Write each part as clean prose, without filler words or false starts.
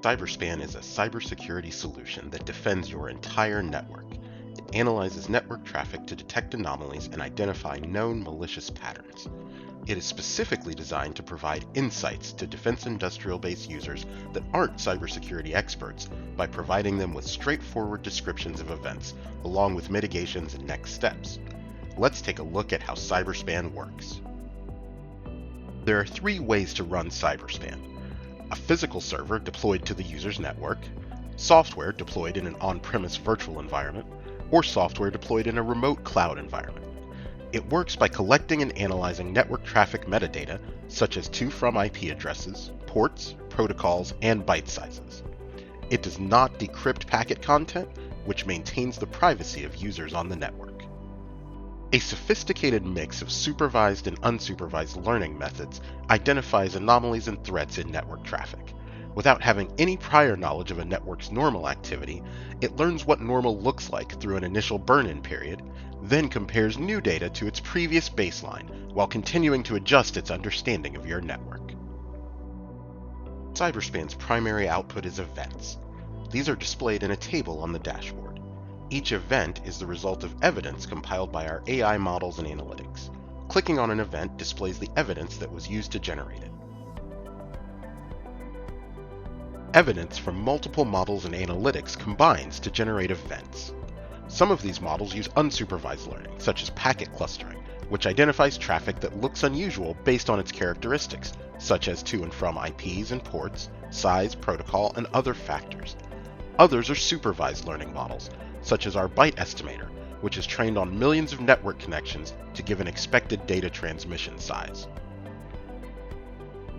CyberSpan is a cybersecurity solution that defends your entire network. It analyzes network traffic to detect anomalies and identify known malicious patterns. It is specifically designed to provide insights to defense industrial base users that aren't cybersecurity experts by providing them with straightforward descriptions of events, along with mitigations and next steps. Let's take a look at how CyberSpan works. There are three ways to run CyberSpan: a physical server deployed to the user's network, software deployed in an on-premise virtual environment, or software deployed in a remote cloud environment. It works by collecting and analyzing network traffic metadata, such as to/from IP addresses, ports, protocols, and byte sizes. It does not decrypt packet content, which maintains the privacy of users on the network. A sophisticated mix of supervised and unsupervised learning methods identifies anomalies and threats in network traffic. Without having any prior knowledge of a network's normal activity, it learns what normal looks like through an initial burn-in period, then compares new data to its previous baseline while continuing to adjust its understanding of your network. CyberSpan's primary output is events. These are displayed in a table on the dashboard. Each event is the result of evidence compiled by our AI models and analytics. Clicking on an event displays the evidence that was used to generate it. Evidence from multiple models and analytics combines to generate events. Some of these models use unsupervised learning, such as packet clustering, which identifies traffic that looks unusual based on its characteristics, such as to and from IPs and ports, size, protocol, and other factors. Others are supervised learning models, such as our byte estimator, which is trained on millions of network connections to give an expected data transmission size.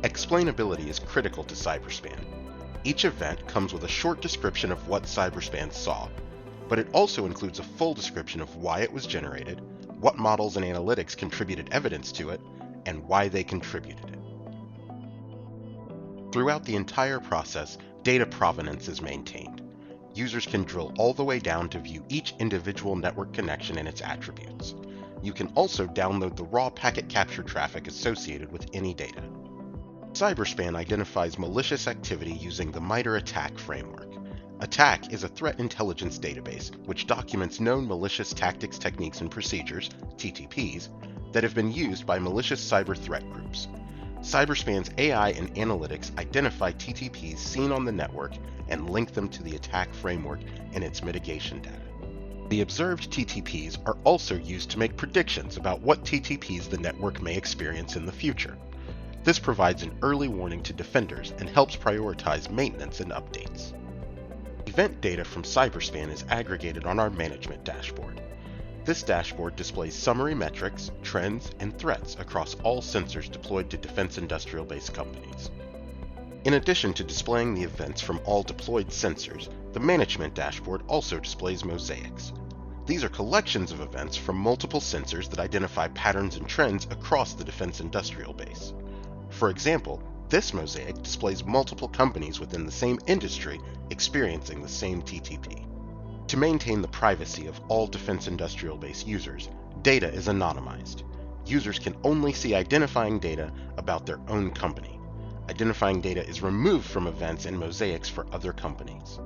Explainability is critical to CyberSpan. Each event comes with a short description of what CyberSpan saw, but it also includes a full description of why it was generated, what models and analytics contributed evidence to it, and why they contributed it. Throughout the entire process, data provenance is maintained. Users can drill all the way down to view each individual network connection and its attributes. You can also download the raw packet capture traffic associated with any data. CyberSpan identifies malicious activity using the MITRE ATT&CK framework. ATT&CK is a threat intelligence database which documents known malicious tactics, techniques, and procedures, TTPs, that have been used by malicious cyber threat groups. CyberSpan's AI and analytics identify TTPs seen on the network and link them to the ATT&CK framework and its mitigation data. The observed TTPs are also used to make predictions about what TTPs the network may experience in the future. This provides an early warning to defenders and helps prioritize maintenance and updates. Event data from CyberSpan is aggregated on our management dashboard. This dashboard displays summary metrics, trends, and threats across all sensors deployed to defense industrial base companies. In addition to displaying the events from all deployed sensors, the management dashboard also displays mosaics. These are collections of events from multiple sensors that identify patterns and trends across the defense industrial base. For example, this mosaic displays multiple companies within the same industry experiencing the same TTP. To maintain the privacy of all defense industrial base users, data is anonymized. Users can only see identifying data about their own company. Identifying data is removed from events and mosaics for other companies.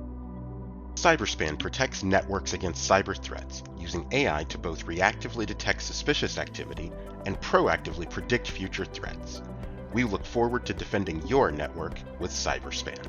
CyberSpan protects networks against cyber threats, using AI to both reactively detect suspicious activity and proactively predict future threats. We look forward to defending your network with CyberSpan.